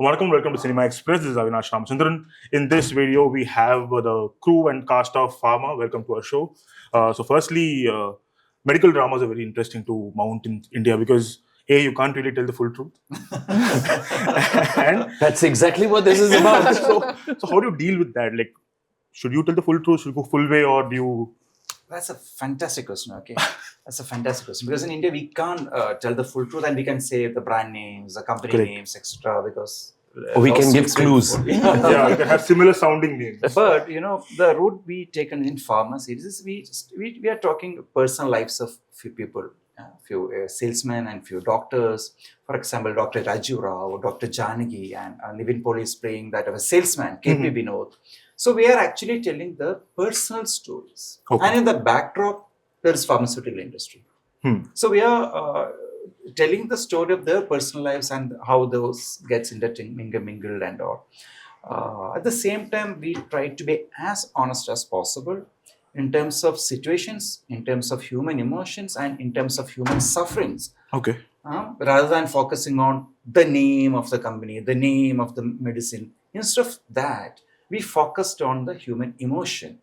Welcome to Cinema Express. This is Avinash Ramachandran. In this video, we have the crew and cast of Pharma. Welcome to our show. Firstly, medical dramas are very interesting to mount in India because you can't really tell the full truth. And that's exactly what this is about. so how do you deal with that? Like, should you tell the full truth? Should you go full way, or do you? That's a fantastic question. Okay, that's a fantastic question because in India we can't tell the full truth and we can say the brand names, the company names, etc. Because we can give clues. Yeah, we can have similar sounding names. But the route we taken in Pharma series is we are talking personal lives of few people, few salesmen and few doctors. For example, Dr. Rajiv Rao, Dr. Janagi, and Nivin Pauly is playing that of a salesman, KP Vinod. So we are actually telling the personal stories, and in the backdrop there is pharmaceutical industry. So we are telling the story of their personal lives and how those gets mingled and all. At the same time, we try to be as honest as possible in terms of situations, in terms of human emotions, and in terms of human sufferings. Okay. Rather than focusing on the name of the company, the name of the medicine, instead of that, we focused on the human emotion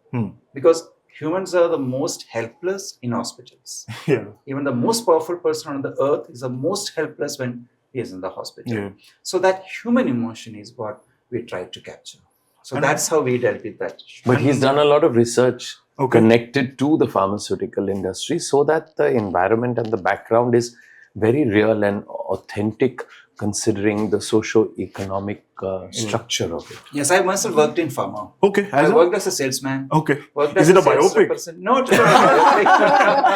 because humans are the most helpless in hospitals. Yeah. Even the most powerful person on the earth is the most helpless when he is in the hospital. Yeah. So that human emotion is what we try to capture. So and that's how we dealt with that. But he's done a lot of research connected to the pharmaceutical industry so that the environment and the background is very real and authentic, considering the socio-economic structure of it. Yes, I myself worked in pharma. Okay. I worked as a salesman. Okay. Is it a biopic? No, it's not a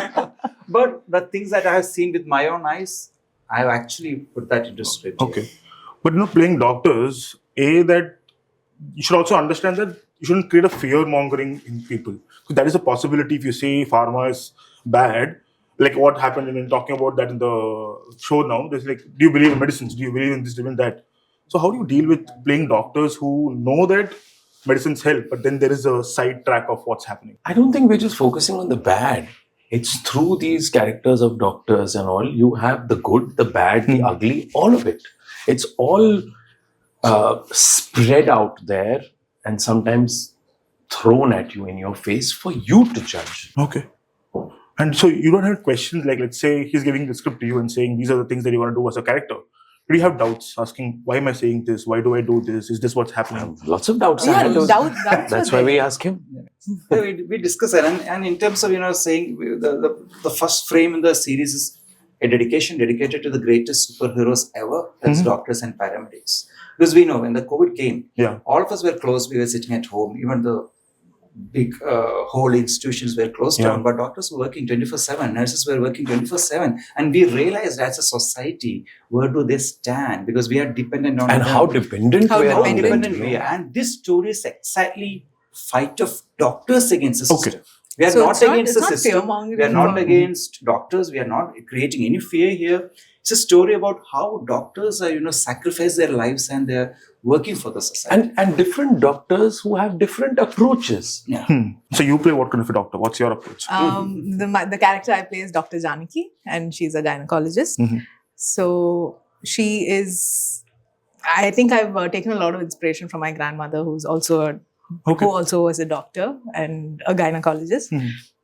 biopic. But the things that I have seen with my own eyes, I have actually put that into script. Okay. But playing doctors, that you should also understand that you shouldn't create a fear-mongering in people. So that is a possibility if you say pharma is bad. Like what happened in talking about that in the show now, there's like, do you believe in medicines? Do you believe in this, do you believe in that? So how do you deal with playing doctors who know that medicines help, but then there is a side track of what's happening? I don't think we're just focusing on the bad. It's through these characters of doctors and all, you have the good, the bad, the ugly, all of it. It's all spread out there and sometimes thrown at you in your face for you to judge. Okay. And so you don't have questions like, let's say he's giving the script to you and saying, these are the things that you want to do as a character. Do you have doubts asking, why am I saying this? Why do I do this? Is this what's happening? Lots of doubts. That's why we ask him. Yeah, we discuss it. And in terms of, saying the first frame in the series is a dedication dedicated to the greatest superheroes ever. That's doctors and paramedics. Because we know when the COVID came, all of us were closed. We were sitting at home. Even the big whole institutions were closed down, but doctors were working 24/7, nurses were working 24/7, and we realized as a society, where do they stand? Because we are dependent on and them. How dependent we are. And this story is exactly fight of doctors against the system. We are not against the system. We are not against doctors. We are not creating any fear here. It's a story about how doctors are, sacrifice their lives and they're working for the society. And different doctors who have different approaches. Yeah. So you play what kind of a doctor? What's your approach? The character I play is Dr. Janaki, and she's a gynecologist. So she is, I think I've taken a lot of inspiration from my grandmother, who's also who also was a doctor and a gynecologist.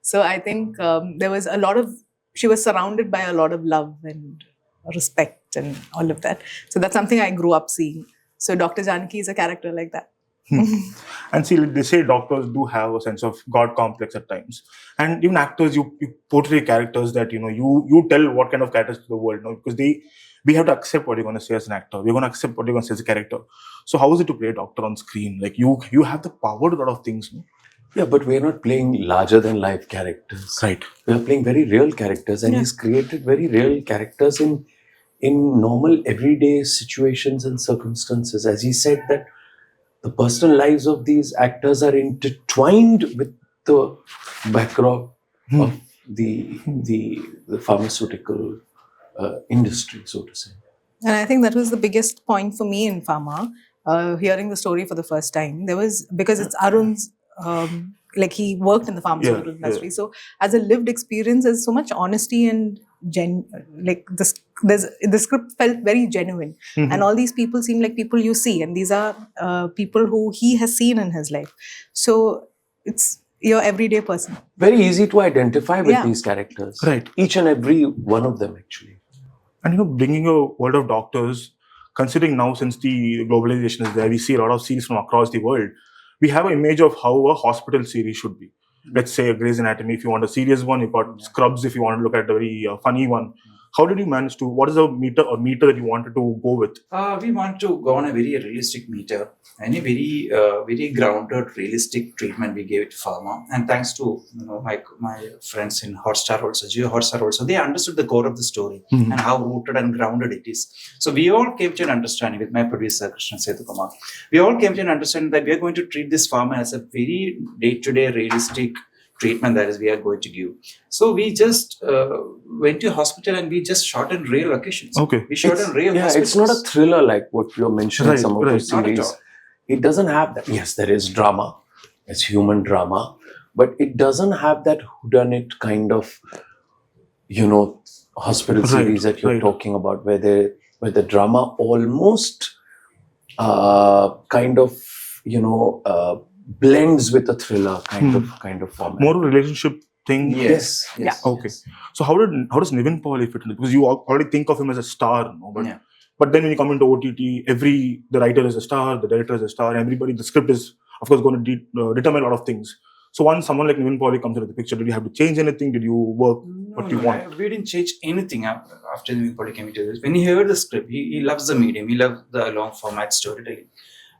So I think there was she was surrounded by a lot of love and respect and all of that. So that's something I grew up seeing. So Dr. Janaki is a character like that. And see, they say doctors do have a sense of God complex at times. And even actors, you portray characters that, you tell what kind of characters to the world, because we have to accept what you're going to say as an actor. We're going to accept what you're going to say as a character. So how is it to play a doctor on screen? Like you have the power to a lot of things. No? Yeah, but we're not playing larger than life characters. Right. We're playing very real characters, and he's created very real characters in normal everyday situations and circumstances. As he said, that the personal lives of these actors are intertwined with the backdrop of the pharmaceutical industry, so to say. And I think that was the biggest point for me in Pharma, hearing the story for the first time. Because it's Arun's, he worked in the pharmaceutical industry. So as a lived experience, there's so much honesty and the script felt very genuine, and all these people seem like people you see, and these are people who he has seen in his life. So it's your everyday person. Very easy to identify with Yeah. these characters. Right. Each and every one of them, actually. And bringing a world of doctors, considering now since the globalization is there, we see a lot of series from across the world. We have an image of how a hospital series should be. Let's say a Grey's Anatomy, if you want a serious one, you've got Scrubs if you want to look at a very funny one. How did you manage to, what is the meter that you wanted to go with? We want to go on a very realistic meter and a very grounded, realistic treatment we gave it to Pharma. And thanks to my friends in Hotstar also, jiohotstar also, they understood the core of the story and how rooted and grounded it is. So we all came to an understanding with my producer Krishna Setukumar. We all came to an understanding that we are going to treat this Pharma as a very day-to-day realistic treatment that is we are going to give. So we just went to a hospital and we just shot in real locations. Okay. We shot in real Yeah, hospitals. it's not a thriller like what you're mentioning some of the Not at series. all. It doesn't have that. Yes, there is drama. It's human drama. But it doesn't have that whodunit kind of, hospital series that you're talking about, where the drama almost blends with a thriller kind of format. More of a relationship thing? Yes. Yeah. Okay. So how does Nivin Pauly fit in? Because you already think of him as a star, but then when you come into OTT, the writer is a star, the director is a star, everybody, the script is of course going to determine a lot of things. So once someone like Nivin Pauly comes into the picture, did you have to change anything? Did you work what you want? We didn't change anything after Nivin Pauly came into this. When he heard the script, he loves the medium, he loves the long format storytelling.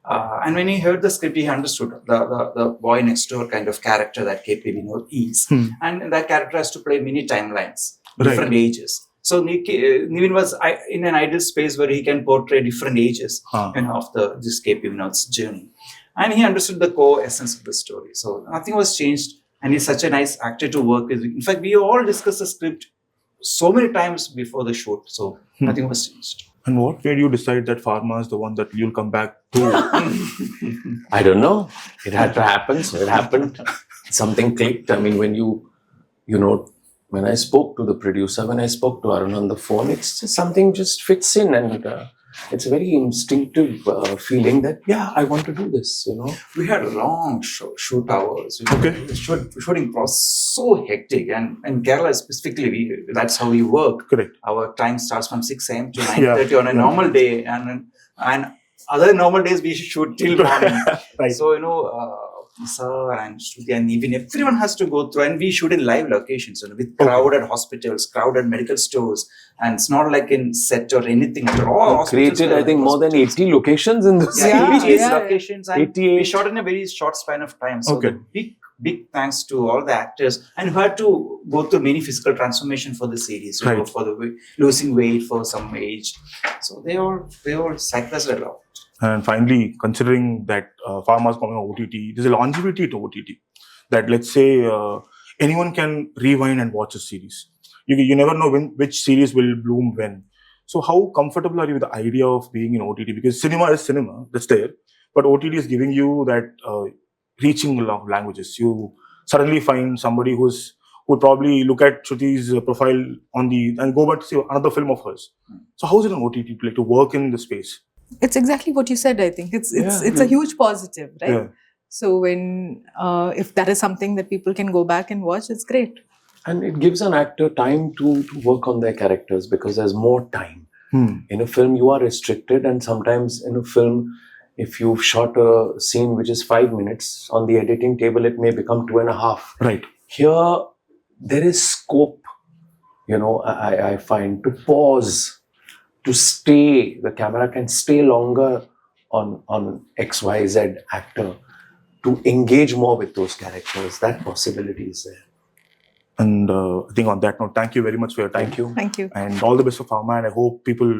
And when he heard the script, he understood the boy next door kind of character that KP Vinod is. And that character has to play many timelines, different ages. So Nivin was in an ideal space where he can portray different ages of this KP Vinod's journey. And he understood the core essence of the story. So nothing was changed. And he's such a nice actor to work with. In fact, we all discussed the script so many times before the shoot. So nothing was changed. And what made you decide that Pharma is the one that you'll come back to? I don't know. It had to happen, so it happened. Something clicked. I mean, when I spoke to the producer, when I spoke to Arun on the phone, it's just something just fits in, and it's a very instinctive feeling that, I want to do this, We had long shoot hours. Okay. Shooting process so hectic, and in Kerala specifically, that's how we work. Correct. Our time starts from 6 a.m. to 9:30 on a normal day, and other normal days we shoot till morning. Right. So Sir and Shruti and Nivin, everyone has to go through, and we shoot in live locations, with crowded hospitals, crowded medical stores, and it's not like in set or anything at all. Created, I think, more than 80 locations in this series. 88 locations, and 88. we shot in a very short span of time. So Okay. the big thanks to all the actors, and who had to go through many physical transformation for the series, for the losing weight, for some age. So they all sacrificed a lot. And finally, considering that Pharma is coming on OTT, there's a longevity to OTT. That let's say anyone can rewind and watch a series. You never know which series will bloom when. So how comfortable are you with the idea of being in OTT? Because cinema is cinema, that's there. But OTT is giving you that reaching languages. You suddenly find somebody who would probably look at Shruti's profile and go back to see another film of hers. So how is it on OTT to work in the space? It's exactly what you said. I think it's a huge positive, right? Yeah. So when if that is something that people can go back and watch, it's great. And it gives an actor time to work on their characters, because there's more time. In a film, you are restricted, and sometimes in a film, if you've shot a scene which is 5 minutes, on the editing table, it may become 2.5. Right. Here, there is scope, I find, to pause, to stay. The camera can stay longer on XYZ actor, to engage more with those characters. That possibility is there. And I think on that note, thank you very much for your time. Thank you. Thank you. And all the best for Pharma, and I hope people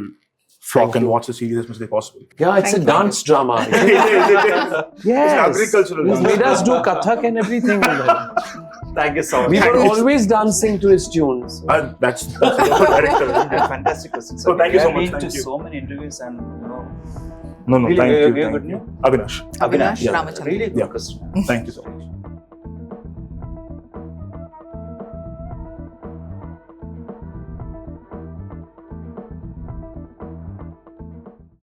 flock and watch the series as much as possible. Yeah, it's Thank a you. dance drama. It's Yes. an agricultural He's dance. made us do Kathak and everything. Thank you so much. We were Thank you. always dancing to his tunes. That's the director. Fantastic question. So thank you so much. I've been Thank to you. so many interviews, and No, really, thank we you. are Thank good you. news. Avinash. Avinash Yeah. Ramachandran. Really good Yeah. question. Thank you so much.